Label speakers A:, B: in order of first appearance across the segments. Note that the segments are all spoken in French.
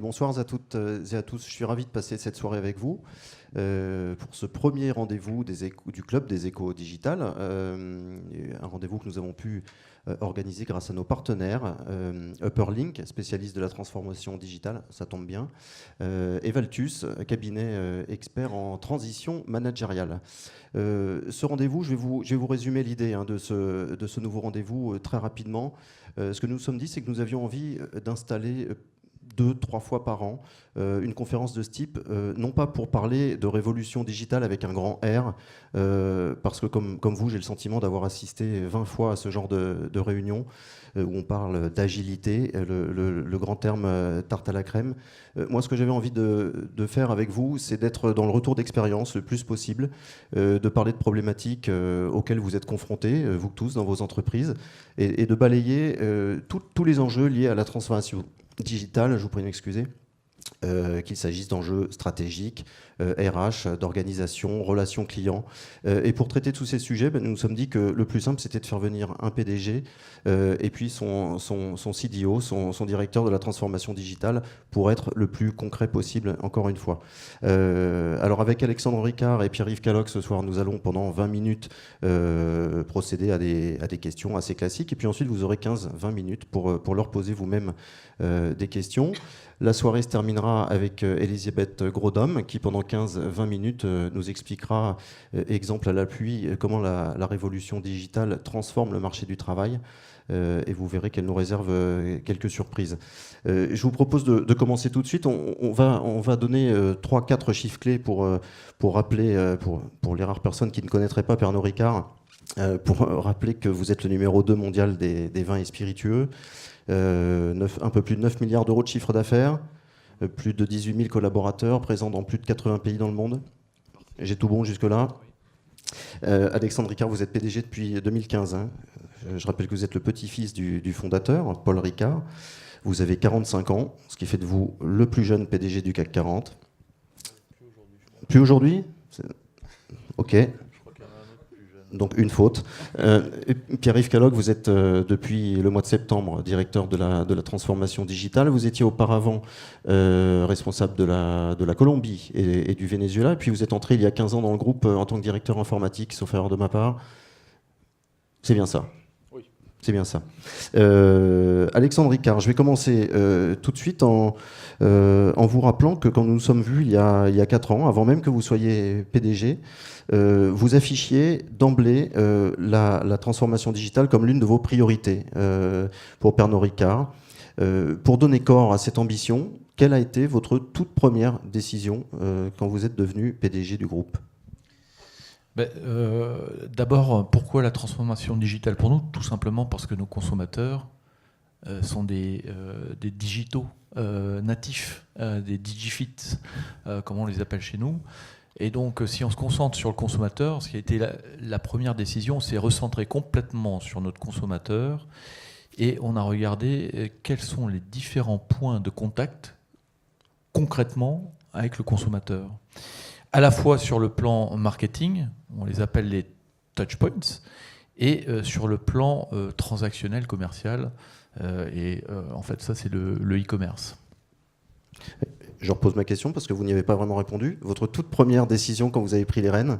A: Bonsoir à toutes et à tous. Je suis ravi de passer cette soirée avec vous pour ce premier rendez-vous du Club des Échos Digital. Un rendez-vous que nous avons pu organiser grâce à nos partenaires, Upperlink, spécialiste de la transformation digitale, ça tombe bien, et Valtus, cabinet expert en transition managériale. Ce rendez-vous, je vais vous résumer l'idée de ce nouveau rendez-vous très rapidement. Ce que nous nous sommes dit, c'est que nous avions envie d'installer 2-3 fois par an une conférence de ce type, non pas pour parler de révolution digitale avec un grand R, parce que comme vous, j'ai le sentiment d'avoir assisté 20 fois à ce genre de réunion où on parle d'agilité, le grand terme tarte à la crème. Moi, ce que j'avais envie de faire avec vous, c'est d'être dans le retour d'expérience le plus possible, de parler de problématiques auxquelles vous êtes confrontés, vous tous, dans vos entreprises, et de balayer tous les enjeux liés à la transformation digitale, je vous prie de m'excuser, qu'il s'agisse d'enjeux stratégiques, RH, d'organisation, relations clients. Et pour traiter tous ces sujets, nous nous sommes dit que le plus simple, c'était de faire venir un PDG et puis son CDO, son directeur de la transformation digitale, pour être le plus concret possible, encore une fois. Alors avec Alexandre Ricard et Pierre-Yves Caloc, ce soir, nous allons pendant 20 minutes procéder à des questions assez classiques. Et puis ensuite, vous aurez 15-20 minutes pour leur poser vous-même des questions. La soirée se terminera avec Elisabeth Grodhomme qui, pendant 15-20 minutes, nous expliquera, exemple à l'appui, comment la révolution digitale transforme le marché du travail. Et vous verrez qu'elle nous réserve quelques surprises. Je vous propose de commencer tout de suite. On va donner 3-4 chiffres clés pour rappeler, pour les rares personnes qui ne connaîtraient pas Pernod Ricard, pour rappeler que vous êtes le numéro 2 mondial des vins et spiritueux. Un peu plus de 9 milliards d'euros de chiffre d'affaires, plus de 18 000 collaborateurs présents dans plus de 80 pays dans le monde. J'ai tout bon jusque-là. Alexandre Ricard, vous êtes PDG depuis 2015. Hein. Je rappelle que vous êtes le petit-fils du fondateur, Paul Ricard. Vous avez 45 ans, ce qui fait de vous le plus jeune PDG du CAC 40. Plus aujourd'hui ? Ok. Donc une faute. Pierre-Yves Caloc, vous êtes depuis le mois de septembre directeur de la transformation digitale. Vous étiez auparavant responsable de la Colombie et du Venezuela. Et puis vous êtes entré il y a 15 ans dans le groupe en tant que directeur informatique, sauf erreur de ma part. C'est bien ça. Oui. C'est bien ça. Alexandre Ricard, je vais commencer tout de suite en vous rappelant que quand nous nous sommes vus il y a 4 ans, avant même que vous soyez PDG, vous affichiez d'emblée la transformation digitale comme l'une de vos priorités pour Pernod Ricard. Pour donner corps à cette ambition, quelle a été votre toute première décision quand vous êtes devenu PDG du groupe ?
B: D'abord, pourquoi la transformation digitale pour nous ? Tout simplement parce que nos consommateurs sont des digitaux natifs, des digifit, comme on les appelle chez nous. Et donc, si on se concentre sur le consommateur, ce qui a été la première décision, c'est recentrer complètement sur notre consommateur. Et on a regardé quels sont les différents points de contact concrètement avec le consommateur. À la fois sur le plan marketing, on les appelle les touchpoints, et sur le plan transactionnel, commercial. En fait, ça, c'est le e-commerce.
A: Je repose ma question parce que vous n'y avez pas vraiment répondu. Votre toute première décision quand vous avez pris les rênes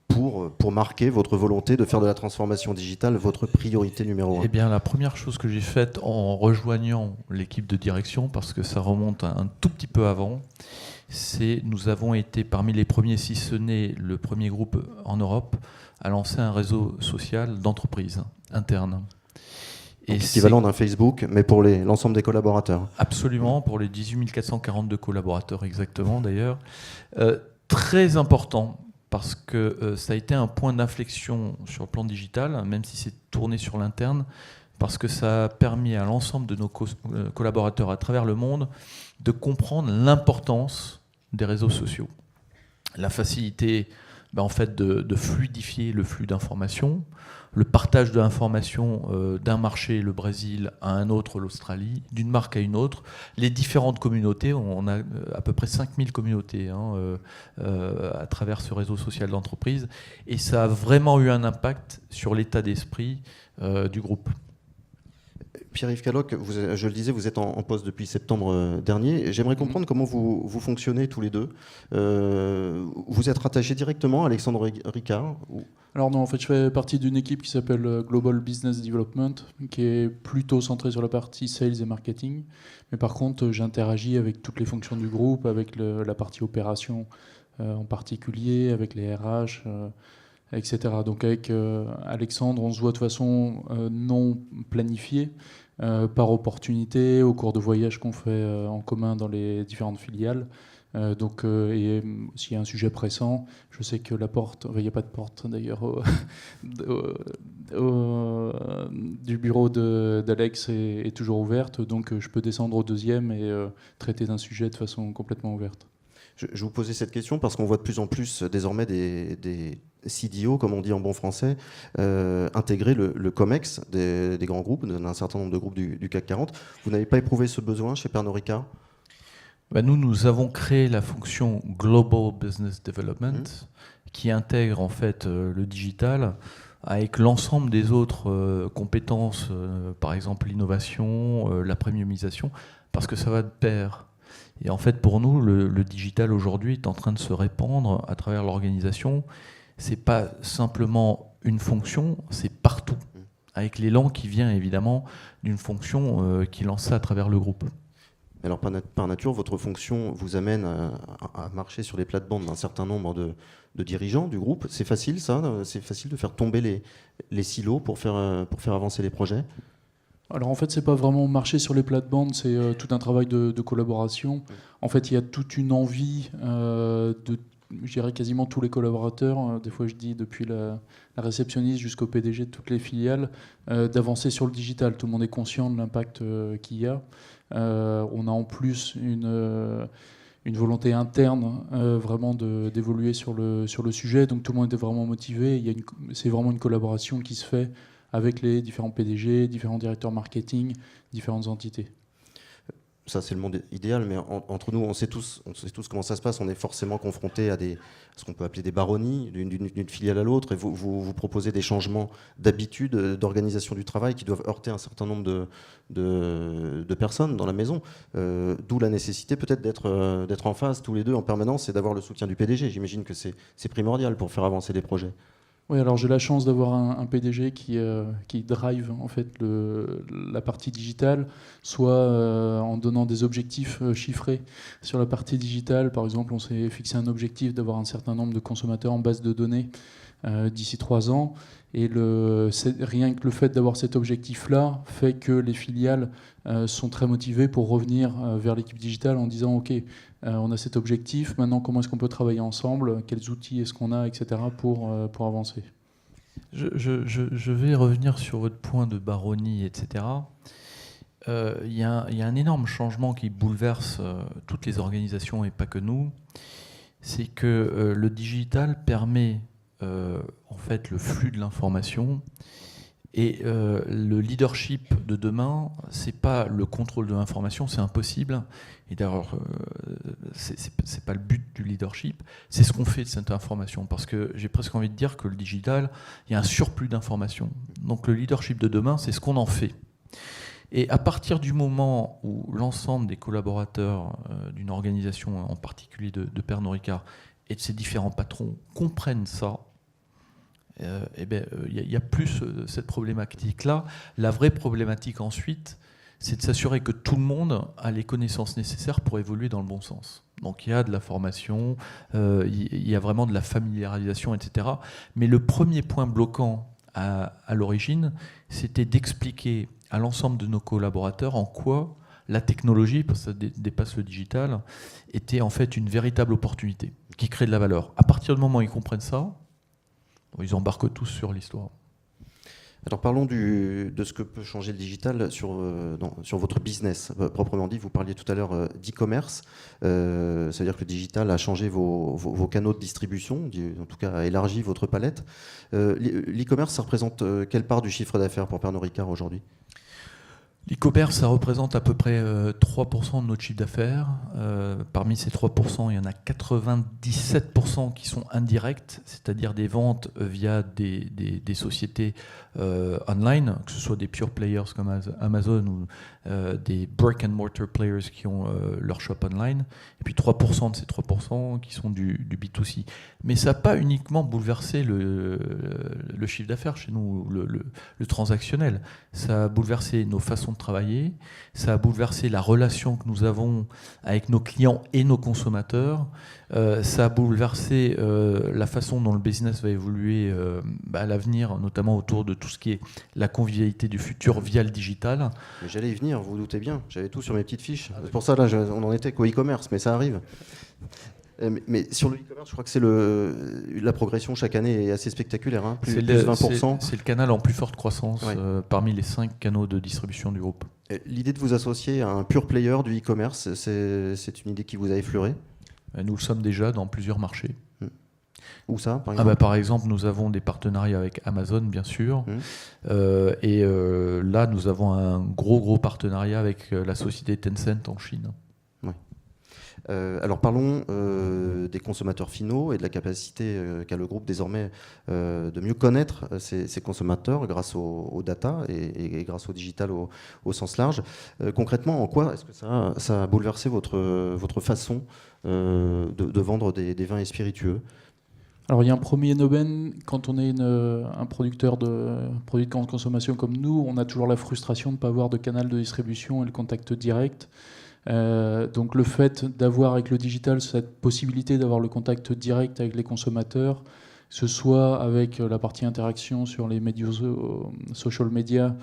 A: pour marquer votre volonté de faire de la transformation digitale votre priorité numéro 1.
B: Eh bien, la première chose que j'ai faite en rejoignant l'équipe de direction, parce que ça remonte un tout petit peu avant, c'est nous avons été parmi les premiers, si ce n'est le premier groupe en Europe, à lancer un réseau social d'entreprises internes.
A: L'équivalent d'un Facebook, mais pour l'ensemble des collaborateurs.
B: Absolument, pour les 18 442 collaborateurs exactement d'ailleurs. Très important, parce que ça a été un point d'inflexion sur le plan digital, même si c'est tourné sur l'interne, parce que ça a permis à l'ensemble de nos collaborateurs à travers le monde de comprendre l'importance des réseaux sociaux. La facilité en fait, de fluidifier le flux d'informations, le partage de l'information d'un marché, le Brésil, à un autre, l'Australie, d'une marque à une autre, les différentes communautés, on a à peu près 5000 communautés à travers ce réseau social d'entreprise, et ça a vraiment eu un impact sur l'état d'esprit du groupe.
A: Pierre-Yves Caloc, je le disais, vous êtes en poste depuis septembre dernier. J'aimerais comprendre comment vous fonctionnez tous les deux. Vous êtes rattaché directement à Alexandre Ricard
C: Alors non, en fait, je fais partie d'une équipe qui s'appelle Global Business Development, qui est plutôt centrée sur la partie sales et marketing. Mais par contre, j'interagis avec toutes les fonctions du groupe, avec la partie opération en particulier, avec les RH, etc. Donc avec Alexandre, on se voit de façon non planifiée, par opportunité, au cours de voyages qu'on fait en commun dans les différentes filiales. Et s'il y a un sujet pressant, je sais que la porte, il n'y a pas de porte d'ailleurs du bureau d'Alex est toujours ouverte, donc je peux descendre au deuxième et traiter d'un sujet de façon complètement ouverte.
A: Je vous posais cette question parce qu'on voit de plus en plus désormais des CDO, comme on dit en bon français, intégrer le COMEX des grands groupes, d'un certain nombre de groupes du CAC 40. Vous n'avez pas éprouvé ce besoin chez Pernod Ricard ?
B: Nous avons créé la fonction Global Business Development qui intègre en fait le digital avec l'ensemble des autres compétences, par exemple l'innovation, la premiumisation, parce que ça va de pair. Et en fait, pour nous, le digital aujourd'hui est en train de se répandre à travers l'organisation. C'est pas simplement une fonction, c'est partout, avec l'élan qui vient évidemment d'une fonction qui lance ça à travers le groupe.
A: Alors par nature, votre fonction vous amène à marcher sur les plates-bandes d'un certain nombre de dirigeants du groupe. C'est facile ça ? C'est facile de faire tomber les silos pour faire avancer les projets ?
C: Alors en fait, c'est pas vraiment marcher sur les plates-bandes, c'est tout un travail de collaboration. En fait, il y a toute une envie je dirais quasiment tous les collaborateurs, des fois je dis depuis la réceptionniste jusqu'au PDG de toutes les filiales, d'avancer sur le digital. Tout le monde est conscient de l'impact qu'il y a. On a en plus une volonté interne vraiment d'évoluer sur le sujet, donc tout le monde est vraiment motivé. C'est vraiment une collaboration qui se fait avec les différents PDG, différents directeurs marketing, différentes entités.
A: Ça, c'est le monde idéal, mais entre nous, on sait tous comment ça se passe. On est forcément confronté à ce qu'on peut appeler des baronnies, d'une filiale à l'autre, et vous proposez des changements d'habitude, d'organisation du travail qui doivent heurter un certain nombre de personnes dans la maison. D'où la nécessité peut-être d'être en phase tous les deux en permanence et d'avoir le soutien du PDG. J'imagine que c'est primordial pour faire avancer les projets.
C: Oui, alors j'ai la chance d'avoir un PDG qui drive en fait la partie digitale, soit en donnant des objectifs chiffrés sur la partie digitale. Par exemple, on s'est fixé un objectif d'avoir un certain nombre de consommateurs en base de données d'ici 3 ans. Et rien que le fait d'avoir cet objectif-là fait que les filiales sont très motivées pour revenir vers l'équipe digitale en disant « Ok, on a cet objectif, maintenant comment est-ce qu'on peut travailler ensemble, quels outils est-ce qu'on a, etc. pour avancer ».
B: Je vais revenir sur votre point de baronnie, etc. Il y a un énorme changement qui bouleverse toutes les organisations et pas que nous. C'est que le digital permet en fait le flux de l'information et le leadership de demain, c'est pas le contrôle de l'information, c'est impossible. Et d'ailleurs, c'est pas le but du leadership, c'est ce qu'on fait de cette information. Parce que j'ai presque envie de dire que le digital, il y a un surplus d'informations. Donc le leadership de demain, c'est ce qu'on en fait. Et à partir du moment où l'ensemble des collaborateurs d'une organisation, en particulier de Pernod Ricard, et de ses différents patrons comprennent ça, il y a plus cette problématique-là. La vraie problématique ensuite, c'est de s'assurer que tout le monde a les connaissances nécessaires pour évoluer dans le bon sens. Donc il y a de la formation, il y a vraiment de la familiarisation, etc. Mais le premier point bloquant à l'origine, c'était d'expliquer à l'ensemble de nos collaborateurs en quoi la technologie, parce que ça dépasse le digital, était en fait une véritable opportunité qui crée de la valeur. À partir du moment où ils comprennent ça, ils embarquent tous sur l'histoire.
A: Alors parlons de ce que peut changer le digital sur votre business, proprement dit. Vous parliez tout à l'heure d'e-commerce, c'est-à-dire que le digital a changé vos canaux de distribution, en tout cas a élargi votre palette. L'e-commerce, ça représente quelle part du chiffre d'affaires pour Pernod Ricard aujourd'hui ?
B: L'e-commerce, ça représente à peu près 3% de notre chiffre d'affaires. Parmi ces 3%, il y en a 97% qui sont indirects, c'est-à-dire des ventes via des sociétés online, que ce soit des pure players comme Amazon ou des brick and mortar players qui ont leur shop online. Et puis 3% de ces 3% qui sont du B2C. Mais ça n'a pas uniquement bouleversé le chiffre d'affaires chez nous, le transactionnel. Ça a bouleversé nos façons de travailler, ça a bouleversé la relation que nous avons avec nos clients et nos consommateurs, ça a bouleversé la façon dont le business va évoluer à l'avenir, notamment autour de tout ce qui est la convivialité du futur via le digital.
A: Mais j'allais y venir, vous vous doutez bien, j'avais tout sur mes petites fiches. C'est pour ça, là, on en était qu'au e-commerce, mais ça arrive. Mais sur le e-commerce, je crois que c'est la progression chaque année est assez spectaculaire, hein, plus 20%.
B: C'est le canal en plus forte croissance
A: Ouais.
B: Parmi les 5 canaux de distribution du groupe.
A: L'idée de vous associer à un pure player du e-commerce, c'est une idée qui vous a effleuré?
B: Nous le sommes déjà dans plusieurs marchés.
A: Où ça, par exemple?
B: Par exemple, nous avons des partenariats avec Amazon, bien sûr. Là, nous avons un gros partenariat avec la société Tencent en Chine.
A: Alors parlons des consommateurs finaux et de la capacité qu'a le groupe désormais de mieux connaître ces consommateurs grâce aux data et grâce au digital au sens large. Concrètement, en quoi est-ce que ça a bouleversé votre façon de vendre des vins et spiritueux?
C: Alors il y a un premier domaine, quand on est un producteur de produits de grande consommation comme nous, on a toujours la frustration de ne pas avoir de canal de distribution et le contact direct. Donc le fait d'avoir avec le digital cette possibilité d'avoir le contact direct avec les consommateurs, que ce soit avec la partie interaction sur les médias, social media,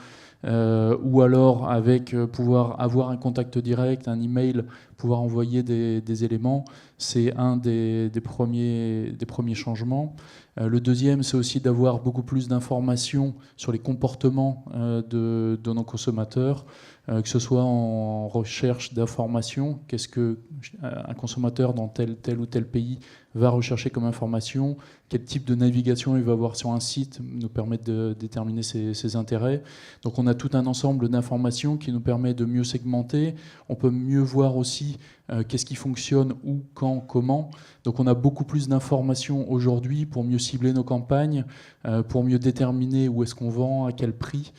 C: ou alors avec pouvoir avoir un contact direct, un email, pouvoir envoyer des éléments, c'est un des premiers changements. Le deuxième, c'est aussi d'avoir beaucoup plus d'informations sur les comportements de nos consommateurs, que ce soit en recherche d'informations, qu'est-ce qu'un consommateur dans tel ou tel pays va rechercher comme information, quel type de navigation il va avoir sur un site, nous permet de déterminer ses intérêts. Donc on a tout un ensemble d'informations qui nous permet de mieux segmenter. On peut mieux voir aussi qu'est-ce qui fonctionne, où, quand, comment. Donc on a beaucoup plus d'informations aujourd'hui pour mieux cibler nos campagnes, pour mieux déterminer où est-ce qu'on vend, à quel prix.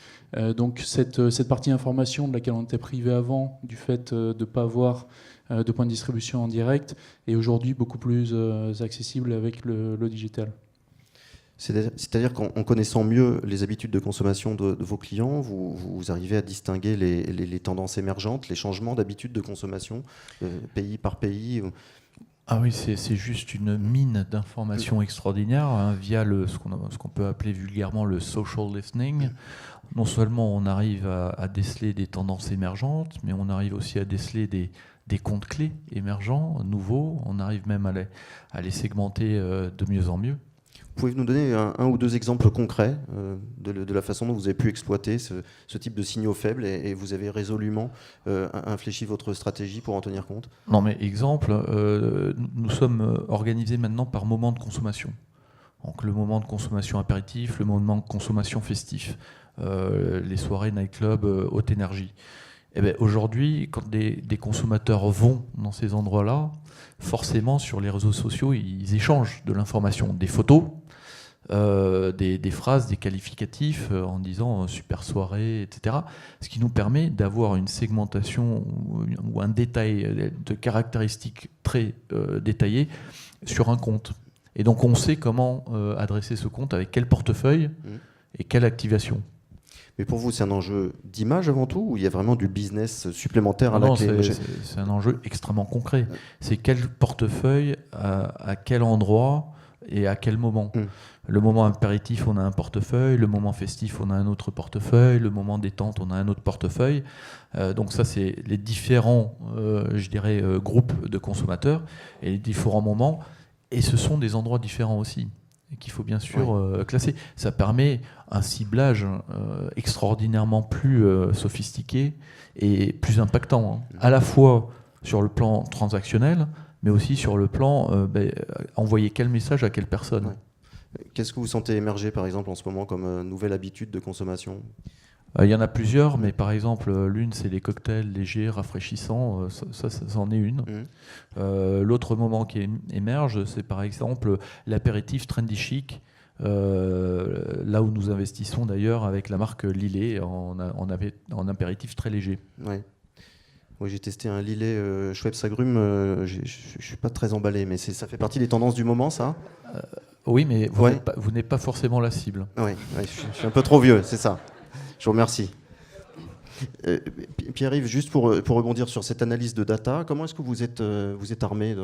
C: Donc cette partie information de laquelle on était privé avant, du fait de ne pas avoir de point de distribution en direct, est aujourd'hui beaucoup plus accessible avec le digital.
A: C'est-à-dire qu'en connaissant mieux les habitudes de consommation de vos clients, vous arrivez à distinguer les tendances émergentes, les changements d'habitudes de consommation, pays par pays.
B: Ah oui, c'est juste une mine d'informations extraordinaires hein, via ce qu'on peut appeler vulgairement le social listening. Non seulement on arrive à déceler des tendances émergentes, mais on arrive aussi à déceler des comptes clés émergents, nouveaux. On arrive même à les segmenter de mieux en mieux.
A: Pouvez-vous nous donner un ou deux exemples concrets de la façon dont vous avez pu exploiter ce type de signaux faibles et vous avez résolument infléchi votre stratégie pour en tenir compte?
B: Non mais exemple, nous sommes organisés maintenant par moment de consommation. Donc le moment de consommation apéritif, le moment de consommation festif, les soirées nightclub, haute énergie. Eh bien, aujourd'hui, quand des consommateurs vont dans ces endroits-là, forcément sur les réseaux sociaux, ils échangent de l'information, des photos, des phrases, des qualificatifs en disant super soirée, etc. Ce qui nous permet d'avoir une segmentation ou un détail de caractéristiques très détaillées sur un compte. Et donc on sait comment adresser ce compte, avec quel portefeuille et quelle activation.
A: Mais pour vous, c'est un enjeu d'image avant tout, ou il y a vraiment du business supplémentaire à la clé?
B: C'est un enjeu extrêmement concret. C'est quel portefeuille, à quel endroit et à quel moment. Le moment impératif, on a un portefeuille. Le moment festif, on a un autre portefeuille. Le moment détente, on a un autre portefeuille. Donc ça, c'est les différents, groupes de consommateurs et les différents moments. Et ce sont des endroits différents aussi, qu'il faut bien sûr classer. Ça permet un ciblage extraordinairement plus sophistiqué et plus impactant, hein. À la fois sur le plan transactionnel, mais aussi sur le plan envoyer quel message à quelle personne.
A: Qu'est-ce que vous sentez émerger, par exemple, en ce moment, comme nouvelle habitude de consommation?
B: Il y en a plusieurs, mais par exemple, l'une, c'est les cocktails légers, rafraîchissants. Ça en est une. L'autre moment qui émerge, c'est par exemple l'apéritif trendy chic. Là où nous investissons d'ailleurs avec la marque Lillet en apéritif très léger.
A: Ouais. Moi, j'ai testé un Lillet Schweppes Agrumes. Je ne suis pas très emballé, mais ça fait partie des tendances du moment, ça.
B: Oui, mais vous n'êtes pas forcément la cible.
A: Oui, je suis un peu trop vieux, c'est ça. Je vous remercie. Pierre-Yves, juste pour rebondir sur cette analyse de data, comment est-ce que vous êtes armé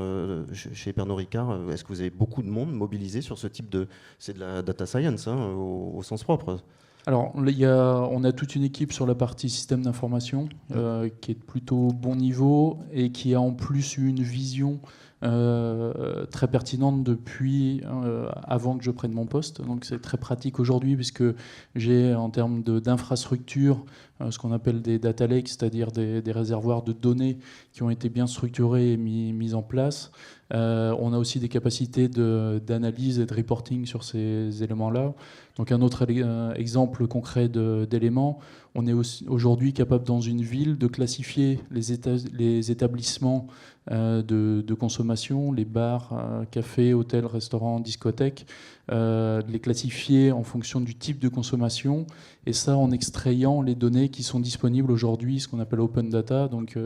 A: chez Pernod Ricard? Est-ce que vous avez beaucoup de monde mobilisé sur ce type de... C'est de la data science, hein, au sens propre.
C: Alors, on a toute une équipe sur la partie système d'information qui est de plutôt bon niveau et qui a en plus eu une vision très pertinente depuis avant que je prenne mon poste. Donc c'est très pratique aujourd'hui puisque j'ai en termes d'infrastructure ce qu'on appelle des data lakes, c'est-à-dire des réservoirs de données qui ont été bien structurés et mis en place. On a aussi des capacités d'analyse et de reporting sur ces éléments-là. Donc un autre exemple concret d'éléments, on est aujourd'hui capable dans une ville de classifier les établissements de consommation, les bars, cafés, hôtels, restaurants, discothèques, de les classifier en fonction du type de consommation, et ça en extrayant les données qui sont disponibles aujourd'hui, ce qu'on appelle open data, donc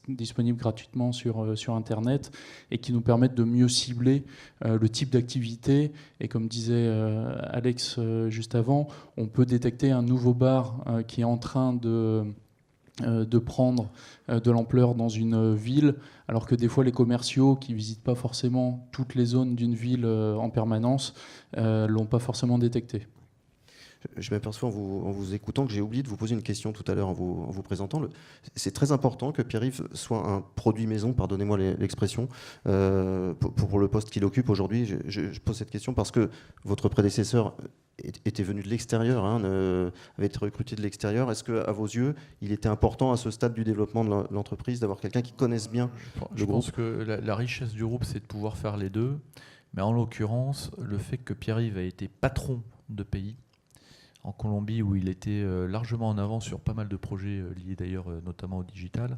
C: disponibles gratuitement sur Internet, et qui nous permettent de mieux cibler le type d'activité. Et comme disait Alex juste avant, on peut détecter un nouveau bar qui est en train de prendre de l'ampleur dans une ville, alors que des fois les commerciaux qui ne visitent pas forcément toutes les zones d'une ville en permanence ne l'ont pas forcément détecté.
A: Je m'aperçois en vous écoutant que j'ai oublié de vous poser une question tout à l'heure en vous présentant. C'est très important que Pierre-Yves soit un produit maison, pardonnez-moi l'expression, pour le poste qu'il occupe aujourd'hui. Je pose cette question parce que votre prédécesseur était venu de l'extérieur, avait été recruté de l'extérieur. Est-ce qu'à vos yeux, il était important à ce stade du développement de l'entreprise d'avoir quelqu'un qui connaisse bien le groupe ?
B: Je pense que la richesse du groupe, c'est de pouvoir faire les deux. Mais en l'occurrence, le fait que Pierre-Yves a été patron de pays, en Colombie, où il était largement en avance sur pas mal de projets liés d'ailleurs notamment au digital.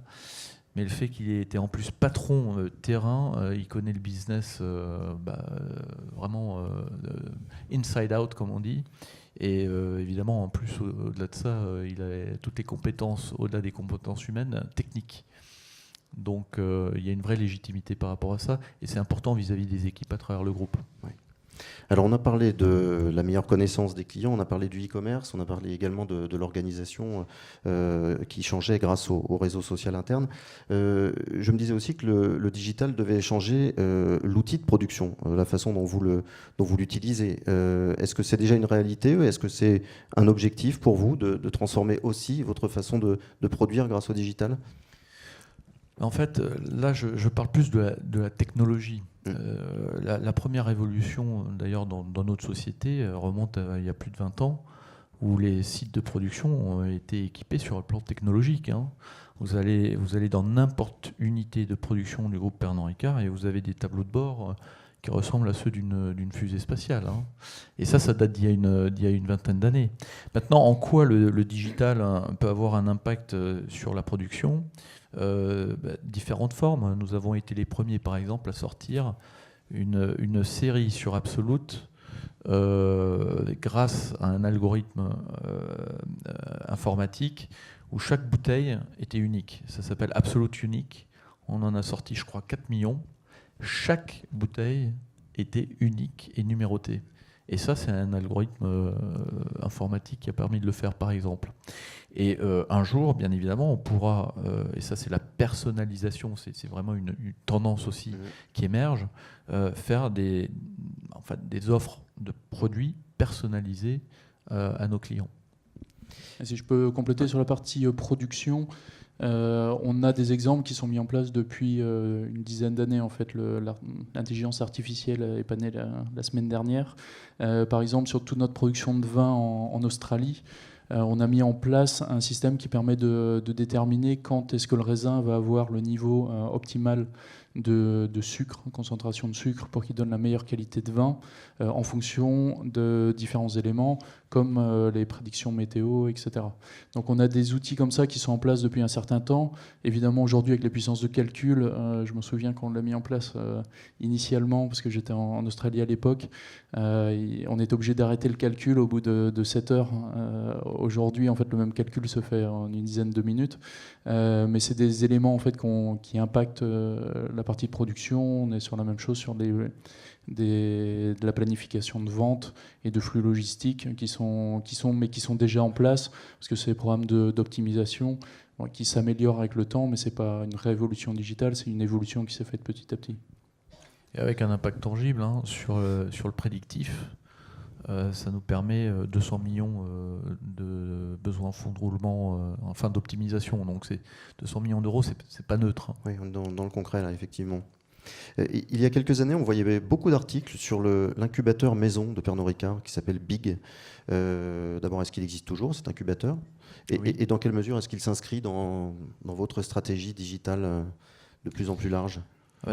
B: Mais le fait qu'il ait été en plus patron terrain, il connaît le business vraiment inside out, comme on dit. Et évidemment, en plus, au-delà de ça, il a toutes les compétences, au-delà des compétences humaines, techniques. Donc il y a une vraie légitimité par rapport à ça. Et c'est important vis-à-vis des équipes à travers le groupe.
A: Oui. Alors on a parlé de la meilleure connaissance des clients, on a parlé du e-commerce, on a parlé également de l'organisation qui changeait grâce au réseau social interne. Je me disais aussi que le digital devait changer l'outil de production, la façon dont vous l'utilisez. Est-ce que c'est déjà une réalité ou est-ce que c'est un objectif pour vous de transformer aussi votre façon de produire grâce au digital ?
B: En fait, là, je parle plus de la technologie. La première évolution, d'ailleurs, dans notre société, remonte à il y a plus de 20 ans, où les sites de production ont été équipés sur le plan technologique. Vous allez dans n'importe unité de production du groupe Pernod Ricard et vous avez des tableaux de bord qui ressemblent à ceux d'une fusée spatiale. Et ça date d'il y a une vingtaine d'années. Maintenant, en quoi le digital peut avoir un impact sur la production ? Différentes formes. Nous avons été les premiers, par exemple, à sortir une série sur Absolut grâce à un algorithme informatique où chaque bouteille était unique. Ça s'appelle Absolut Unique. On en a sorti, je crois, 4 millions. Chaque bouteille était unique et numérotée. Et ça, c'est un algorithme informatique qui a permis de le faire, par exemple. Et un jour, bien évidemment, on pourra, et ça c'est la personnalisation, c'est vraiment une tendance aussi qui émerge, faire des offres de produits personnalisés à nos clients.
C: Et si je peux compléter sur la partie production, on a des exemples qui sont mis en place depuis une dizaine d'années. En fait, l'intelligence artificielle est panée la semaine dernière. Par exemple, sur toute notre production de vin en Australie, on a mis en place un système qui permet de déterminer quand est-ce que le raisin va avoir le niveau optimal de sucre, concentration de sucre, pour qu'il donne la meilleure qualité de vin en fonction de différents éléments, comme les prédictions météo, etc. Donc on a des outils comme ça qui sont en place depuis un certain temps. Évidemment, aujourd'hui, avec les puissances de calcul, je me souviens quand on l'a mis en place initialement, parce que j'étais en Australie à l'époque, on est obligé d'arrêter le calcul au bout de 7 heures. Aujourd'hui, en fait, le même calcul se fait en une dizaine de minutes. Mais c'est des éléments en fait, qui impactent la partie de production. On est sur la même chose sur de la planification de vente et de flux logistiques qui sont déjà en place, parce que c'est des programmes d'optimisation qui s'améliorent avec le temps, mais ce n'est pas une révolution digitale, c'est une évolution qui s'est faite petit à petit.
B: Et avec un impact tangible sur le prédictif, ça nous permet 200 millions de besoins en fonds de roulement, enfin d'optimisation. Donc 200 millions d'euros, c'est pas neutre.
A: Oui, dans le concret, là, effectivement. Il y a quelques années, on voyait beaucoup d'articles sur l'incubateur maison de Pernod Ricard qui s'appelle Big. D'abord, est-ce qu'il existe toujours, cet incubateur ?
B: Oui.
A: Et dans quelle mesure est-ce qu'il s'inscrit dans votre stratégie digitale de plus en plus large ?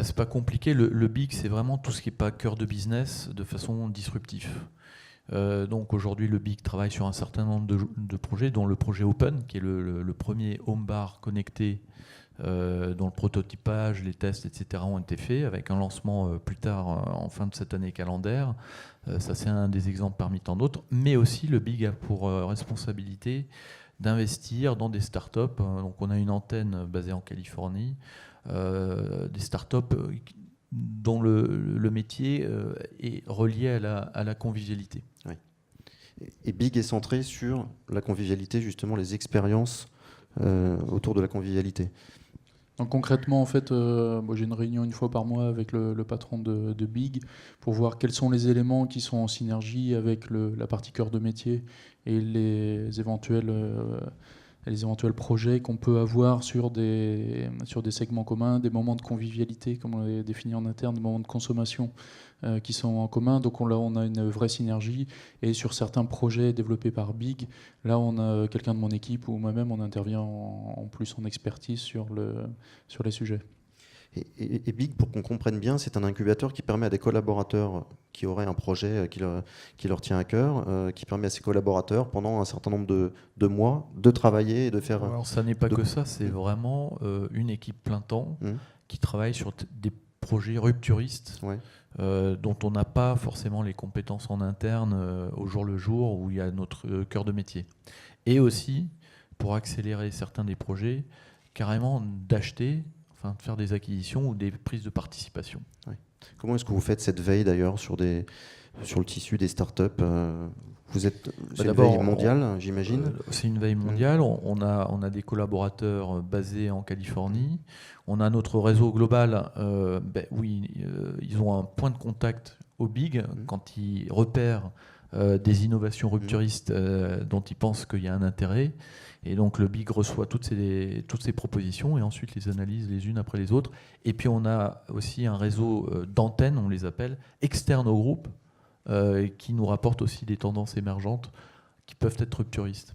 B: C'est pas compliqué. Le Big, c'est vraiment tout ce qui n'est pas cœur de business de façon disruptive. Donc aujourd'hui, le Big travaille sur un certain nombre de projets, dont le projet Open, qui est le premier home bar connecté, dont le prototypage, les tests, etc. ont été faits, avec un lancement plus tard, en fin de cette année calendaire. Ça, c'est un des exemples parmi tant d'autres. Mais aussi, le Big a pour responsabilité d'investir dans des startups. Donc on a une antenne basée en Californie, des startups dont le métier est relié à la convivialité.
A: Oui. Et Big est centré sur la convivialité, justement, les expériences autour de la convivialité.
C: Donc concrètement, en fait, j'ai une réunion une fois par mois avec le patron de Big pour voir quels sont les éléments qui sont en synergie avec la partie cœur de métier et les éventuels projets qu'on peut avoir sur des segments communs, des moments de convivialité, comme on les définit en interne, des moments de consommation qui sont en commun. Donc on a une vraie synergie. Et sur certains projets développés par Big, là, on a quelqu'un de mon équipe ou moi-même, on intervient en plus en expertise sur les sujets.
A: Et Big, pour qu'on comprenne bien, c'est un incubateur qui permet à des collaborateurs qui auraient un projet qui leur tient à cœur, qui permet à ces collaborateurs, pendant un certain nombre de mois, de travailler et de faire...
B: Alors ça n'est pas que ça, c'est vraiment une équipe plein temps qui travaille sur des projets rupturistes, dont on n'a pas forcément les compétences en interne au jour le jour, où il y a notre cœur de métier. Et aussi, pour accélérer certains des projets, carrément d'acheter, de faire des acquisitions ou des prises de participation.
A: Oui. Comment est-ce que vous faites cette veille d'ailleurs sur le tissu des startups ? C'est une veille mondiale, j'imagine ?
B: C'est une veille mondiale. On a des collaborateurs basés en Californie. On a notre réseau global où ils ont un point de contact au Big quand ils repèrent des innovations rupturistes dont ils pensent qu'il y a un intérêt. Et donc le Big reçoit toutes ces propositions et ensuite les analyse les unes après les autres. Et puis on a aussi un réseau d'antennes, on les appelle, externes au groupe, qui nous rapportent aussi des tendances émergentes qui peuvent être rupturistes.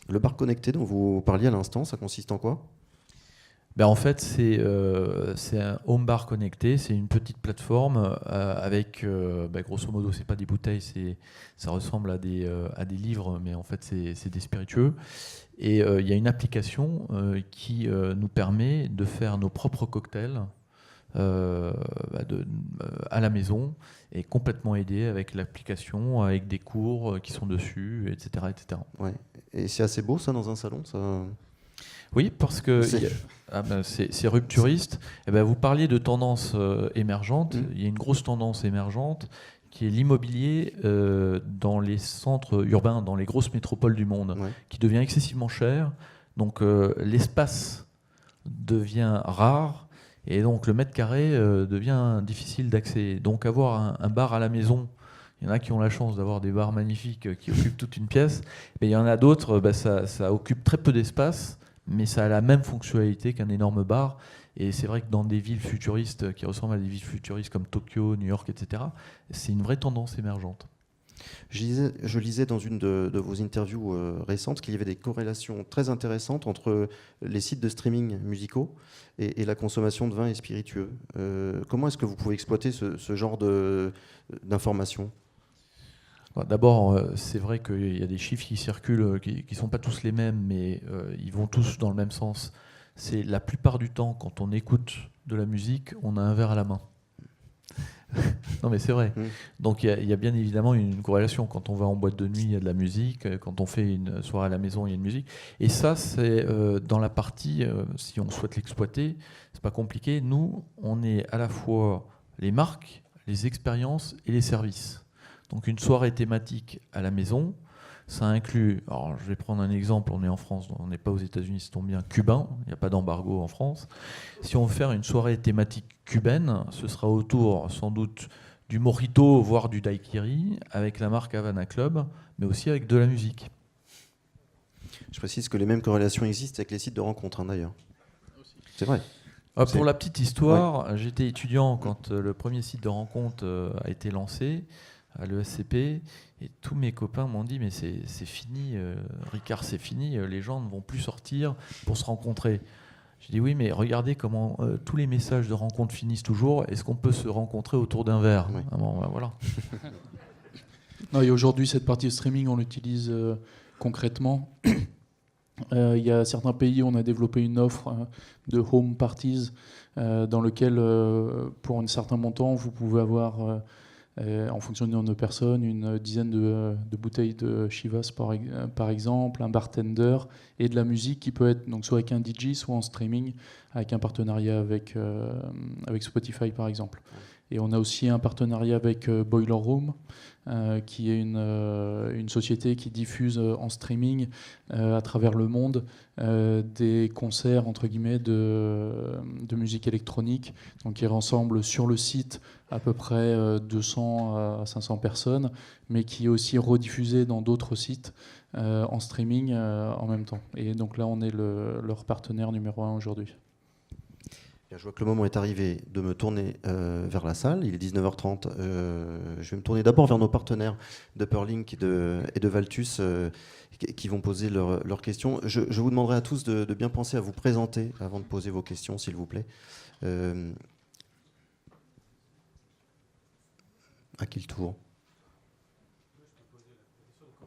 A: Le bar connecté dont vous parliez à l'instant, ça consiste en quoi ?
B: En fait, c'est un home bar connecté, c'est une petite plateforme avec, grosso modo, c'est pas des bouteilles, ça ressemble à des livres, mais en fait, c'est des spiritueux. Et il y a une application qui nous permet de faire nos propres cocktails à la maison et complètement aidé avec l'application, avec des cours qui sont dessus, etc. etc.
A: Ouais. Et c'est assez beau, ça, dans un salon, ça ?
B: Oui, parce que c'est rupturiste. Vous parliez de tendance émergente. Il y a une grosse tendance émergente qui est l'immobilier dans les centres urbains, dans les grosses métropoles du monde, qui devient excessivement cher. Donc l'espace devient rare et donc le mètre carré devient difficile d'accès. Donc avoir un bar à la maison, il y en a qui ont la chance d'avoir des bars magnifiques qui occupent toute une pièce, mais il y en a d'autres, ça occupe très peu d'espace, mais ça a la même fonctionnalité qu'un énorme bar. Et c'est vrai que dans des villes futuristes qui ressemblent à des villes futuristes comme Tokyo, New York, etc., c'est une vraie tendance émergente.
A: Je lisais dans une de vos interviews récentes qu'il y avait des corrélations très intéressantes entre les sites de streaming musicaux et la consommation de vin et spiritueux. Comment est-ce que vous pouvez exploiter ce genre d'informations ?
B: D'abord, c'est vrai qu'il y a des chiffres qui circulent, qui ne sont pas tous les mêmes, mais ils vont tous dans le même sens. C'est la plupart du temps, quand on écoute de la musique, on a un verre à la main. Non, mais c'est vrai. Donc il y a bien évidemment une corrélation. Quand on va en boîte de nuit, il y a de la musique. Quand on fait une soirée à la maison, il y a une musique. Et ça, c'est dans la partie, si on souhaite l'exploiter, c'est pas compliqué. Nous, on est à la fois les marques, les expériences et les services. Donc une soirée thématique à la maison, ça inclut, alors je vais prendre un exemple, on est en France, on n'est pas aux États-Unis, ça tombe bien, cubain, il n'y a pas d'embargo en France. Si on veut faire une soirée thématique cubaine, ce sera autour sans doute du mojito, voire du daiquiri, avec la marque Havana Club, mais aussi avec de la musique.
A: Je précise que les mêmes corrélations existent avec les sites de rencontres, d'ailleurs. C'est vrai.
B: Pour la petite histoire, j'étais étudiant quand le premier site de rencontre a été lancé à l'ESCP, et tous mes copains m'ont dit mais c'est fini, Ricard, c'est fini, les gens ne vont plus sortir pour se rencontrer. J'ai dit oui, mais regardez comment tous les messages de rencontre finissent toujours. Est-ce qu'on peut se rencontrer autour d'un verre ?
A: Oui.
B: Voilà.
C: Non, et aujourd'hui, cette partie de streaming, on l'utilise concrètement. Il y a certains pays où on a développé une offre de home parties dans lequel, pour un certain montant, vous pouvez avoir, en fonction du nombre de personnes, une dizaine de bouteilles de Chivas par exemple, un bartender et de la musique qui peut être donc soit avec un DJ, soit en streaming, avec un partenariat avec Spotify par exemple. Et on a aussi un partenariat avec Boiler Room, qui est une société qui diffuse en streaming à travers le monde des concerts entre guillemets de musique électronique, donc qui rassemble sur le site à peu près 200 à 500 personnes, mais qui est aussi rediffusé dans d'autres sites en streaming en même temps. Et donc là, on est leur partenaire numéro 1 aujourd'hui.
A: Je vois que le moment est arrivé de me tourner vers la salle. Il est 19h30. Je vais me tourner d'abord vers nos partenaires d'Upperlink et de Valtus qui vont poser leurs questions. Je vous demanderai à tous de bien penser à vous présenter avant de poser vos questions, s'il vous plaît. À qui le tour ?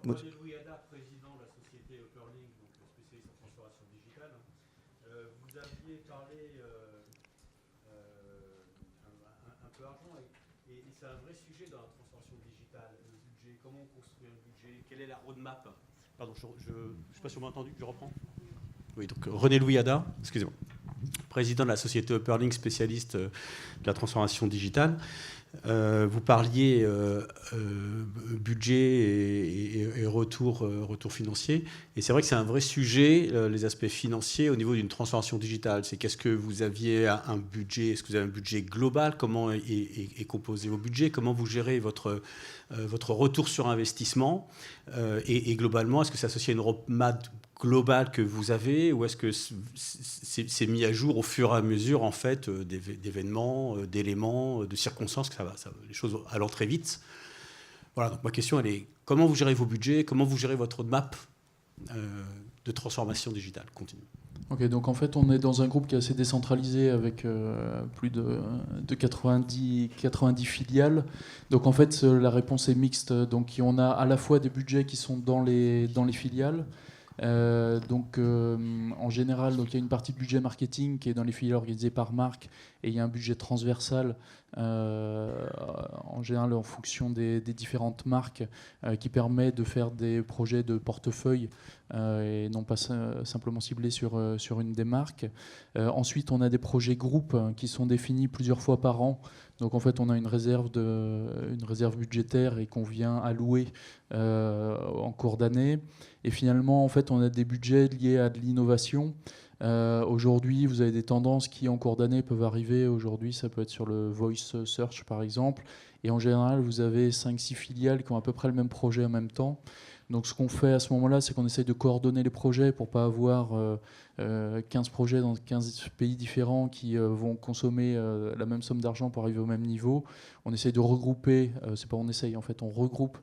D: René Louis-Ada, président de la société Upperlink, donc spécialiste en transformation digitale. Vous aviez parlé un peu argent, et c'est un vrai sujet dans la transformation digitale. Le budget, comment on construit un budget, quelle est la roadmap ? Pardon, je ne sais pas si on m'a entendu, je reprends. Oui, donc René Louis-Ada, excusez-moi, président de la société Upperlink, spécialiste de la transformation digitale. Vous parliez budget et retour financier. Et c'est vrai que c'est un vrai sujet, les aspects financiers au niveau d'une transformation digitale. C'est qu'est-ce que vous aviez un budget ? Est-ce que vous avez un budget global ? Comment est composé vos budgets ? Comment vous gérez votre retour sur investissement ? Et globalement, est-ce que c'est associé à une roadmap globale que vous avez, ou est-ce que c'est mis à jour au fur et à mesure en fait d'événements, d'éléments, de circonstances, que les choses allant très vite. Voilà, donc ma question elle est comment vous gérez vos budgets, comment vous gérez votre roadmap de transformation digitale continue.
C: Ok, donc en fait on est dans un groupe qui est assez décentralisé avec plus de 90 filiales. Donc en fait la réponse est mixte. Donc on a à la fois des budgets qui sont dans les filiales. En général, donc, il y a une partie de budget marketing qui est dans les filiales organisées par marque, et il y a un budget transversal en général en fonction des différentes marques qui permet de faire des projets de portefeuille et non pas simplement ciblés sur une des marques. Ensuite, on a des projets groupes qui sont définis plusieurs fois par an. Donc en fait, on a une réserve budgétaire et qu'on vient allouer en cours d'année. Et finalement, en fait, on a des budgets liés à de l'innovation. Aujourd'hui, vous avez des tendances qui, en cours d'année, peuvent arriver. Aujourd'hui, ça peut être sur le voice search, par exemple. Et en général, vous avez 5-6 filiales qui ont à peu près le même projet en même temps. Donc ce qu'on fait à ce moment-là, c'est qu'on essaye de coordonner les projets pour pas avoir 15 projets dans 15 pays différents qui vont consommer la même somme d'argent pour arriver au même niveau. On essaye de regrouper, c'est pas on essaye en fait, on regroupe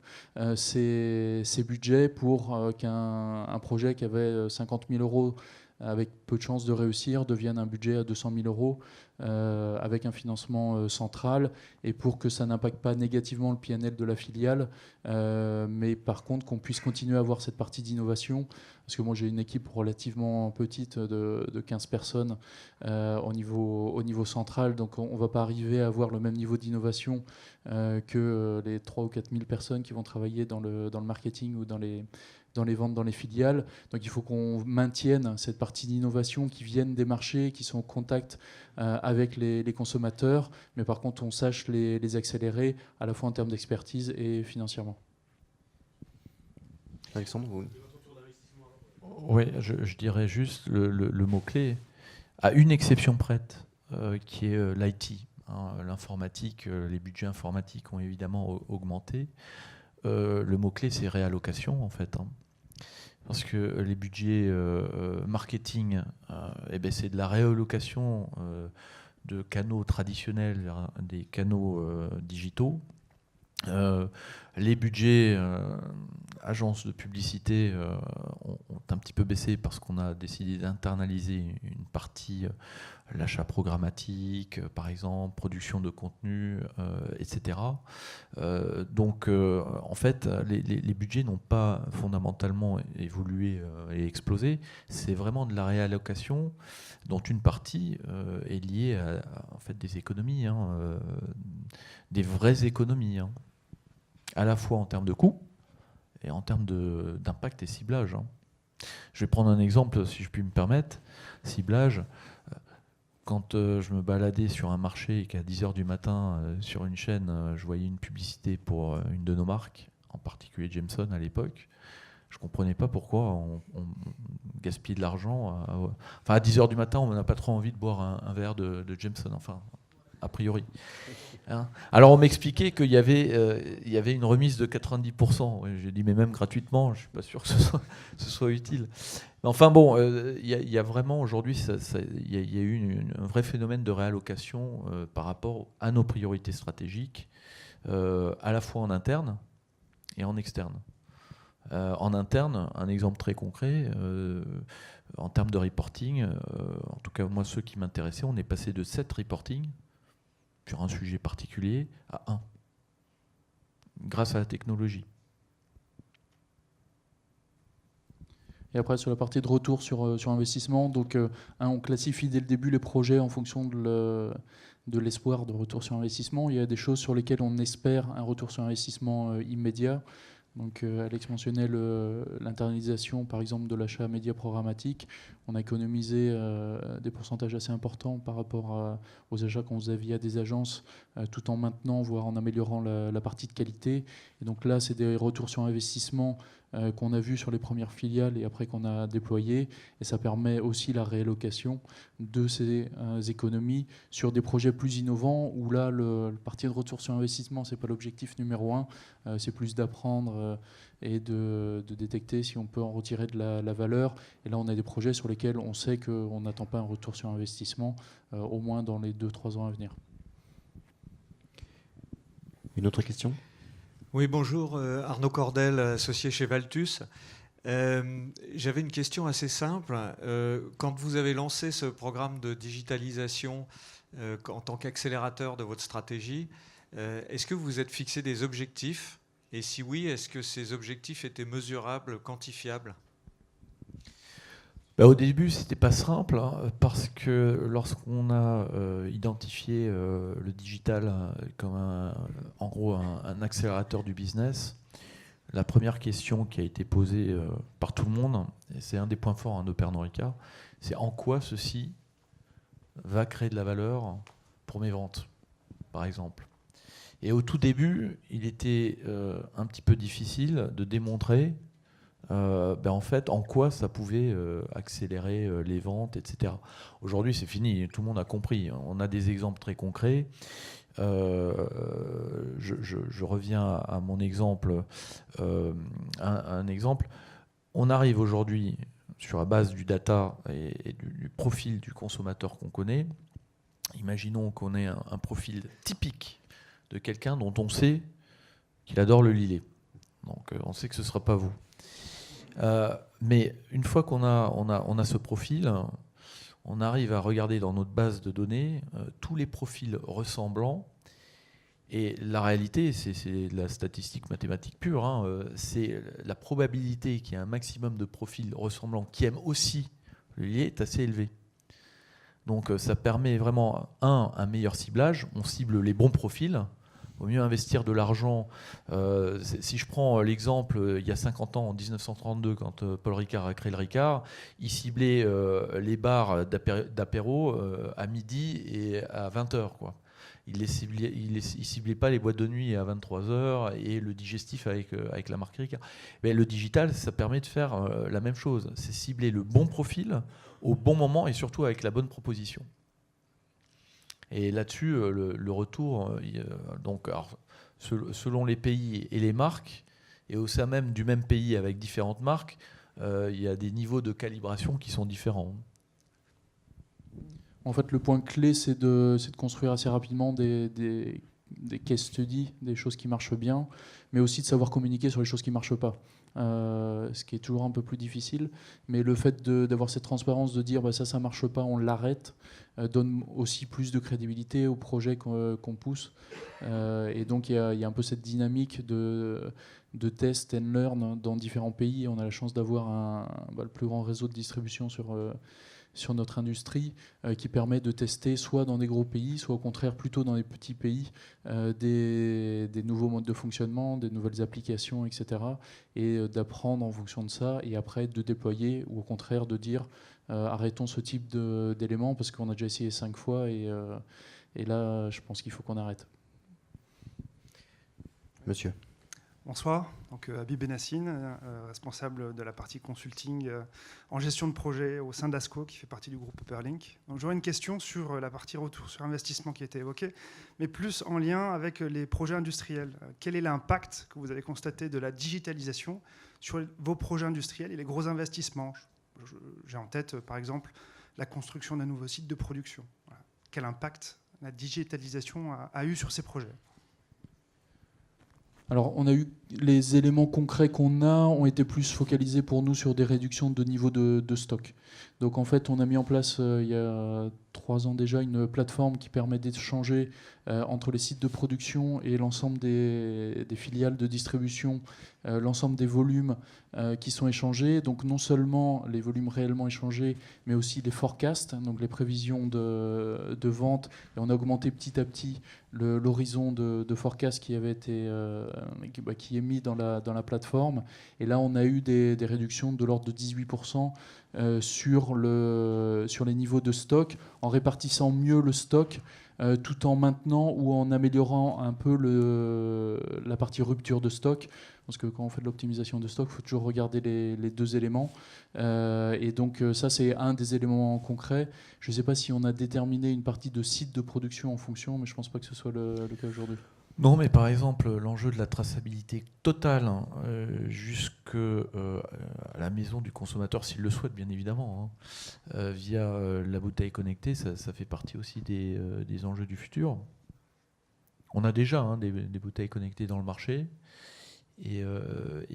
C: ces budgets pour qu'un projet qui avait 50 000 euros avec peu de chances de réussir, devienne un budget à 200 000 euros avec un financement central, et pour que ça n'impacte pas négativement le PNL de la filiale, mais par contre qu'on puisse continuer à avoir cette partie d'innovation, parce que moi j'ai une équipe relativement petite de 15 personnes au niveau central, donc on ne va pas arriver à avoir le même niveau d'innovation que les 3 ou 4 000 personnes qui vont travailler dans le marketing ou dans les ventes dans les filiales. Donc il faut qu'on maintienne cette partie d'innovation qui viennent des marchés, qui sont en contact avec les consommateurs, mais par contre on sache les accélérer à la fois en termes d'expertise et financièrement.
A: Alexandre, vous...
B: Oui, je dirais juste le mot-clé, à une exception prête, qui est l'IT. L'informatique, les budgets informatiques ont évidemment augmenté. Le mot-clé, c'est réallocation, en fait. Parce que les budgets marketing, c'est de la réallocation de canaux traditionnels vers des canaux digitaux. Les budgets agences de publicité ont un petit peu baissé parce qu'on a décidé d'internaliser une partie, l'achat programmatique, par exemple, production de contenu, etc. Donc, en fait, les budgets n'ont pas fondamentalement évolué et explosé. C'est vraiment de la réallocation dont une partie est liée à en fait, des économies, des vraies économies, à la fois en termes de coûts et en termes d'impact et ciblage. Je vais prendre un exemple, si je puis me permettre. Ciblage, quand je me baladais sur un marché et qu'à 10h du matin, sur une chaîne, je voyais une publicité pour une de nos marques, en particulier Jameson à l'époque, je ne comprenais pas pourquoi on gaspille de l'argent. Enfin, à 10h du matin, on n'a pas trop envie de boire un verre de Jameson, enfin, a priori. Alors on m'expliquait qu'il y avait une remise de 90%. J'ai dit mais même gratuitement, je suis pas sûr que ce soit utile. Mais enfin bon, il y a vraiment aujourd'hui, il y a eu un vrai phénomène de réallocation par rapport à nos priorités stratégiques, à la fois en interne et en externe. En interne, un exemple très concret, en termes de reporting, en tout cas moi ceux qui m'intéressaient, on est passé de 7 reporting sur un sujet particulier à 1, grâce à la technologie.
C: Et après, sur la partie de retour sur investissement, donc on classifie dès le début les projets en fonction de l'espoir de retour sur investissement. Il y a des choses sur lesquelles on espère un retour sur investissement immédiat. Donc Alex mentionnait l'internalisation par exemple de l'achat média programmatique. On a économisé des pourcentages assez importants par rapport aux achats qu'on faisait via des agences, tout en maintenant, voire en améliorant la partie de qualité. Et donc là, c'est des retours sur investissement qu'on a vu sur les premières filiales et après qu'on a déployé. Et ça permet aussi la réallocation de ces économies sur des projets plus innovants où là, le parti de retour sur investissement, ce n'est pas l'objectif numéro 1. C'est plus d'apprendre et de détecter si on peut en retirer de la valeur. Et là, on a des projets sur lesquels on sait qu'on n'attend pas un retour sur investissement, au moins dans les 2-3 ans à venir.
A: Une autre question ?
E: Oui, bonjour, Arnaud Cordel, associé chez Valtus. J'avais une question assez simple. Quand vous avez lancé ce programme de digitalisation en tant qu'accélérateur de votre stratégie, est-ce que vous vous êtes fixé des objectifs ? Et si oui, est-ce que ces objectifs étaient mesurables, quantifiables ?
B: Au début, c'était pas simple, parce que lorsqu'on a identifié le digital comme en gros un accélérateur du business, la première question qui a été posée par tout le monde, et c'est un des points forts de Pernod Ricard, c'est en quoi ceci va créer de la valeur pour mes ventes, par exemple. Et au tout début, il était un petit peu difficile de démontrer en fait, en quoi ça pouvait accélérer les ventes, etc. Aujourd'hui, c'est fini, tout le monde a compris. On a des exemples très concrets. je reviens à mon exemple, un exemple. On arrive aujourd'hui sur la base du data et du profil du consommateur qu'on connaît. Imaginons qu'on ait un profil typique de quelqu'un dont on sait qu'il adore le Lillet. Donc on sait que ce ne sera pas vous. Mais une fois qu'on a ce profil, on arrive à regarder dans notre base de données tous les profils ressemblants. Et la réalité, c'est de la statistique mathématique pure, hein, c'est la probabilité qu'il y ait un maximum de profils ressemblants qui aiment aussi le Lillet est assez élevée. Donc ça permet vraiment, un meilleur ciblage, on cible les bons profils. Il vaut mieux investir de l'argent. Si je prends l'exemple, il y a 50 ans, en 1932, quand Paul Ricard a créé le Ricard, il ciblait les bars d'apéro à midi et à 20h, quoi. Il ne ciblait pas les boîtes de nuit à 23h et le digestif avec la marque Ricard. Mais le digital, ça permet de faire la même chose. C'est cibler le bon profil au bon moment et surtout avec la bonne proposition. Et là-dessus, le retour, donc, alors, selon les pays et les marques, et au sein même du même pays avec différentes marques, il y a des niveaux de calibration qui sont différents.
C: En fait, le point clé, c'est de construire assez rapidement des case studies, des choses qui marchent bien, mais aussi de savoir communiquer sur les choses qui ne marchent pas. Ce qui est toujours un peu plus difficile. Mais le fait d'avoir cette transparence, de dire ça ne marche pas, on l'arrête, donne aussi plus de crédibilité au projet qu'on pousse. Et donc, il y a un peu cette dynamique de test and learn dans différents pays. On a la chance d'avoir le plus grand réseau de distribution sur notre industrie, qui permet de tester soit dans des gros pays, soit au contraire plutôt dans des petits pays, des nouveaux modes de fonctionnement, des nouvelles applications, etc. Et d'apprendre en fonction de ça, et après de déployer, ou au contraire de dire arrêtons ce type d'éléments parce qu'on a déjà essayé 5 fois, et là je pense qu'il faut qu'on arrête.
A: Monsieur.
F: Bonsoir, donc Habib Benassine, responsable de la partie consulting en gestion de projet au sein d'ASCO, qui fait partie du groupe Upperlink. Donc j'aurais une question sur la partie retour sur investissement qui a été évoquée, mais plus en lien avec les projets industriels. Quel est l'impact que vous avez constaté de la digitalisation sur vos projets industriels et les gros investissements? J'ai en tête, par exemple, la construction d'un nouveau site de production. Voilà. Quel impact la digitalisation a eu sur ces projets?
C: Alors, on a eu les éléments concrets qu'on ont été plus focalisés pour nous sur des réductions de niveau de stock. Donc, en fait, on a mis en place il y a 3 ans déjà une plateforme qui permet d'échanger entre les sites de production et l'ensemble des filiales de distribution, l'ensemble des volumes qui sont échangés. Donc, non seulement les volumes réellement échangés, mais aussi les forecasts, donc les prévisions de vente. Et on a augmenté petit à petit l'horizon de forecast qui avait été qui est mis dans la plateforme. Et là, on a eu des réductions de l'ordre de 18% sur les niveaux de stock, en répartissant mieux le stock, tout en maintenant ou en améliorant un peu la partie rupture de stock. Parce que quand on fait de l'optimisation de stock, il faut toujours regarder les deux éléments. Et donc ça, c'est un des éléments concrets. Je ne sais pas si on a déterminé une partie de site de production en fonction, mais je ne pense pas que ce soit le cas aujourd'hui.
B: Non, mais par exemple, l'enjeu de la traçabilité totale jusqu'à la maison du consommateur, s'il le souhaite, bien évidemment, via la bouteille connectée, ça fait partie aussi des enjeux du futur. On a déjà des bouteilles connectées dans le marché, et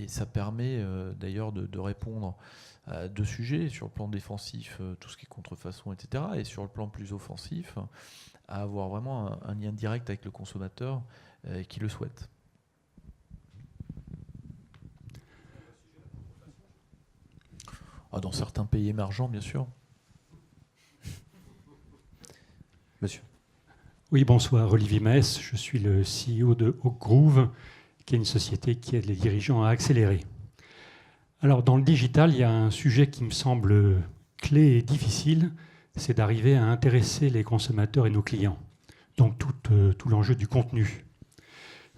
B: ça permet d'ailleurs de répondre à 2 sujets, sur le plan défensif, tout ce qui est contrefaçon, etc., et sur le plan plus offensif, à avoir vraiment un lien direct avec le consommateur qui le souhaite. Dans certains pays émergents, bien sûr.
A: Monsieur.
G: Oui, bonsoir, Olivier Mess. Je suis le CEO de Oak Groove, qui est une société qui aide les dirigeants à accélérer. Alors, dans le digital, il y a un sujet qui me semble clé et difficile, c'est d'arriver à intéresser les consommateurs et nos clients. Donc, tout l'enjeu du contenu.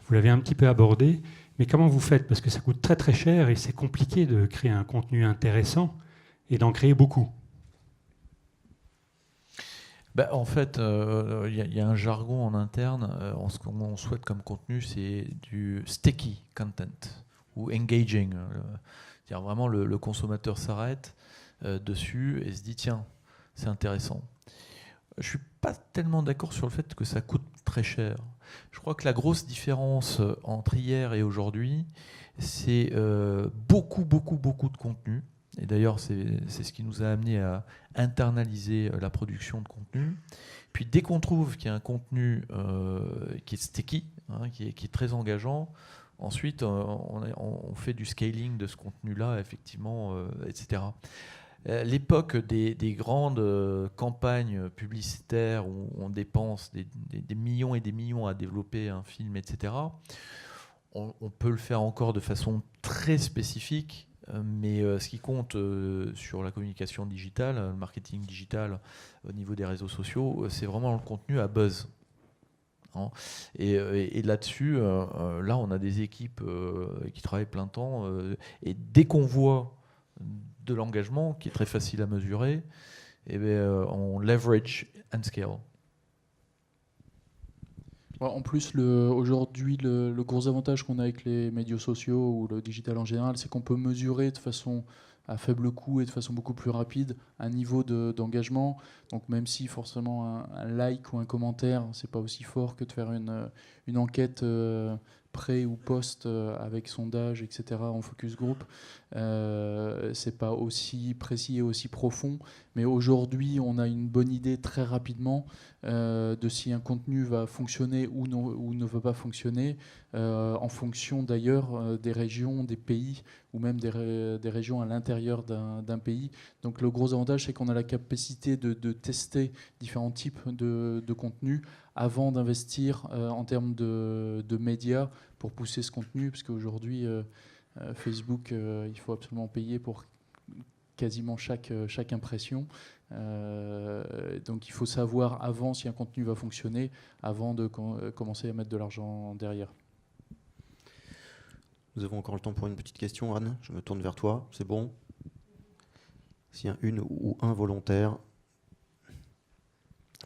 G: Vous l'avez un petit peu abordé, mais comment vous faites? Parce que ça coûte très très cher et c'est compliqué de créer un contenu intéressant et d'en créer beaucoup.
B: En fait, il y a un jargon en interne. Ce qu'on souhaite comme contenu, c'est du sticky content ou engaging. C'est-à-dire vraiment le consommateur s'arrête dessus et se dit tiens, c'est intéressant. Je ne suis pas tellement d'accord sur le fait que ça coûte très cher. Je crois que la grosse différence entre hier et aujourd'hui, c'est beaucoup de contenu. Et d'ailleurs, c'est ce qui nous a amené à internaliser la production de contenu. Puis dès qu'on trouve qu'il y a un contenu qui est sticky, qui est très engageant, ensuite on fait du scaling de ce contenu-là, effectivement, etc. L'époque des grandes campagnes publicitaires où on dépense des millions et des millions à développer un film, etc., on peut le faire encore de façon très spécifique. Mais ce qui compte sur la communication digitale, le marketing digital au niveau des réseaux sociaux, c'est vraiment le contenu à buzz. Et là-dessus, là, on a des équipes qui travaillent plein temps. Et dès qu'on voit de l'engagement, qui est très facile à mesurer, on leverage and scale.
C: En plus, aujourd'hui, le gros avantage qu'on a avec les médias sociaux ou le digital en général, c'est qu'on peut mesurer de façon à faible coût et de façon beaucoup plus rapide un niveau d'engagement. Donc même si forcément un like ou un commentaire, c'est pas aussi fort que de faire une enquête pré ou post avec sondage, etc. en focus group, c'est pas aussi précis et aussi profond. Mais aujourd'hui, on a une bonne idée très rapidement de si un contenu va fonctionner ou ne va pas fonctionner, en fonction d'ailleurs des régions, des pays, ou même des régions à l'intérieur d'un pays. Donc le gros avantage, c'est qu'on a la capacité de tester différents types de contenus avant d'investir en termes de médias pour pousser ce contenu, parce qu'aujourd'hui, Facebook, il faut absolument payer pour quasiment chaque impression. Donc il faut savoir avant si un contenu va fonctionner, avant de commencer à mettre de l'argent derrière.
A: Nous avons encore le temps pour une petite question, Anne. Je me tourne vers toi, c'est bon? S'il y a une ou un volontaire.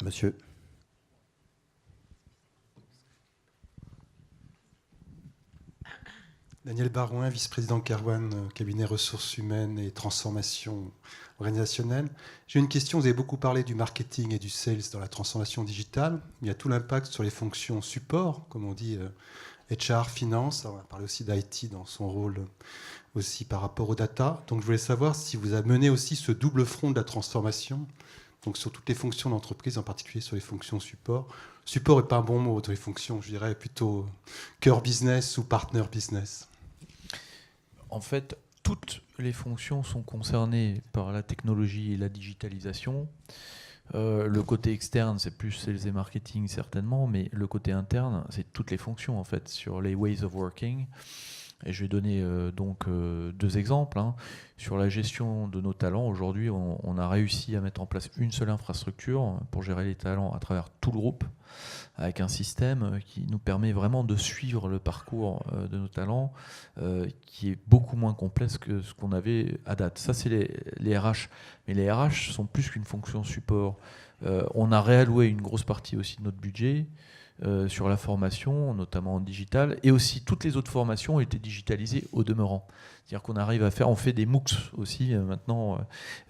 A: Monsieur.
H: Daniel Barouin, vice-président Carwan, cabinet ressources humaines et transformation organisationnelle. J'ai une question, vous avez beaucoup parlé du marketing et du sales dans la transformation digitale. Il y a tout l'impact sur les fonctions support, comme on dit, HR, finance. On va parler aussi d'IT dans son rôle aussi par rapport aux data. Donc je voulais savoir si vous avez mené aussi ce double front de la transformation, donc sur toutes les fonctions d'entreprise, en particulier sur les fonctions support. Support n'est pas un bon mot, dans les fonctions, je dirais plutôt cœur business ou partner business.
B: En fait, toutes les fonctions sont concernées par la technologie et la digitalisation. Le côté externe, c'est plus sales et marketing certainement, mais le côté interne, c'est toutes les fonctions en fait, sur les ways of working. Et je vais donner donc deux exemples. Sur la gestion de nos talents, aujourd'hui, on a réussi à mettre en place une seule infrastructure pour gérer les talents à travers tout le groupe, avec un système qui nous permet vraiment de suivre le parcours de nos talents, qui est beaucoup moins complexe que ce qu'on avait à date. Ça, c'est les RH. Mais les RH sont plus qu'une fonction support. On a réalloué une grosse partie aussi de notre budget sur la formation, notamment en digital, et aussi toutes les autres formations ont été digitalisées au demeurant. C'est-à-dire qu'on arrive à faire, on fait des MOOCs aussi maintenant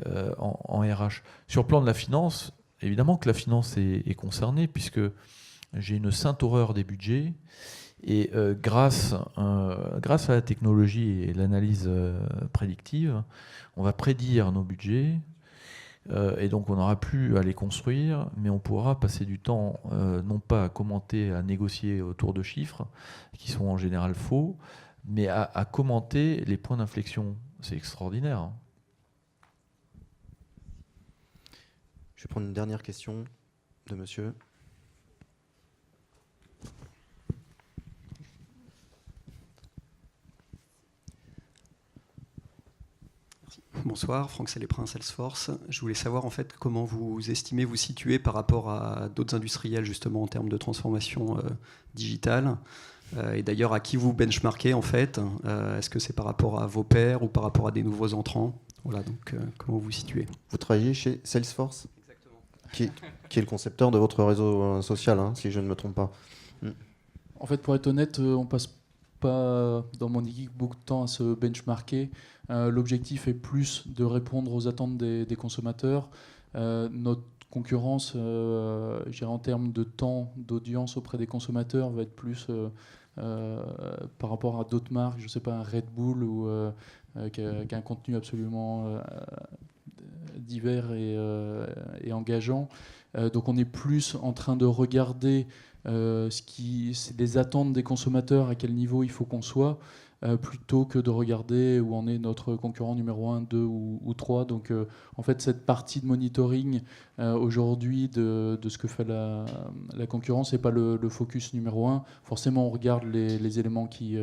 B: en RH. Sur le plan de la finance, évidemment que la finance est concernée, puisque j'ai une sainte horreur des budgets, et grâce à la technologie et l'analyse prédictive, on va prédire nos budgets. Et donc on n'aura plus à les construire, mais on pourra passer du temps non pas à commenter, à négocier autour de chiffres, qui sont en général faux, mais à commenter les points d'inflexion. C'est extraordinaire.
A: Je vais prendre une dernière question de monsieur.
I: Bonsoir, Franck Saléprin, Salesforce. Je voulais savoir en fait comment vous estimez vous situer par rapport à d'autres industriels justement en termes de transformation digitale. Et d'ailleurs à qui vous benchmarkez en fait. Est-ce que c'est par rapport à vos pairs ou par rapport à des nouveaux entrants? Voilà, donc comment vous vous situez?
A: Vous travaillez chez Salesforce?
I: Exactement.
A: qui est le concepteur de votre réseau social, hein, si je ne me trompe pas.
C: En fait, pour être honnête, on passe pas dans mon équipe beaucoup de temps à se benchmarker. L'objectif est plus de répondre aux attentes des consommateurs. Notre concurrence, je dirais en termes de temps d'audience auprès des consommateurs, va être plus par rapport à d'autres marques, je ne sais pas, un Red Bull ou qui a un contenu absolument divers et engageant. Donc on est plus en train de regarder c'est des attentes des consommateurs, à quel niveau il faut qu'on soit, plutôt que de regarder où en est notre concurrent numéro 1, 2 ou 3. Donc en fait, cette partie de monitoring aujourd'hui de ce que fait la concurrence n'est pas le focus numéro 1. Forcément, on regarde les éléments qui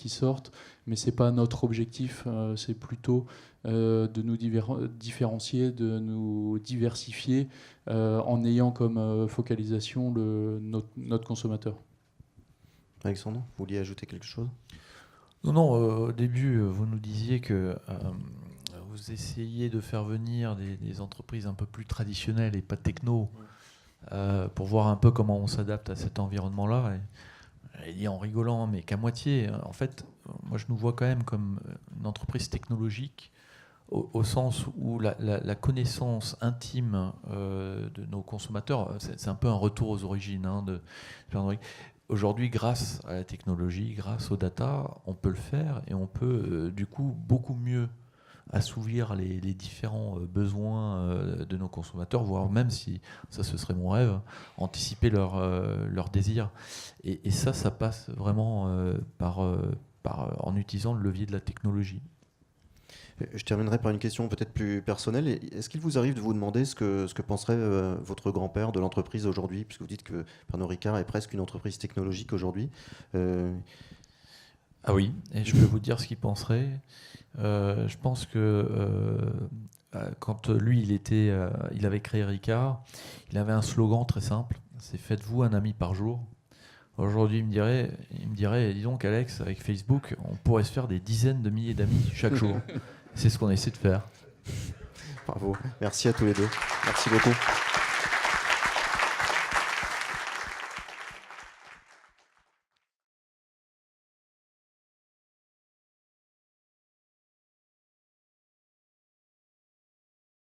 C: sortent, mais ce n'est pas notre objectif. C'est plutôt de nous différencier, de nous diversifier en ayant comme focalisation notre consommateur.
A: Alexandre, vous vouliez ajouter quelque chose ?
B: Non, au début, vous nous disiez que vous essayiez de faire venir des entreprises un peu plus traditionnelles et pas techno pour voir un peu comment on s'adapte à cet environnement-là. Et dit en rigolant, mais qu'à moitié. En fait, moi, je nous vois quand même comme une entreprise technologique au sens où la connaissance intime de nos consommateurs, c'est un peu un retour aux origines de Jean-Henri. Aujourd'hui, grâce à la technologie, grâce aux data, on peut le faire et on peut du coup beaucoup mieux assouvir les différents besoins de nos consommateurs, voire même, si ça ce serait mon rêve, anticiper leurs désirs. Et ça passe vraiment en utilisant le levier de la technologie.
A: Je terminerai par une question peut-être plus personnelle. Est-ce qu'il vous arrive de vous demander ce que penserait votre grand-père de l'entreprise aujourd'hui, puisque vous dites que Pernod Ricard est presque une entreprise technologique aujourd'hui
B: Ah oui, et je peux vous dire ce qu'il penserait. Je pense que quand lui, il avait créé Ricard, il avait un slogan très simple, c'est « Faites-vous un ami par jour ». Aujourd'hui, il me dirait, dis donc Alex, avec Facebook, on pourrait se faire des dizaines de milliers d'amis chaque jour. C'est ce qu'on essaie de faire.
A: Bravo. Merci à tous les deux. Merci beaucoup.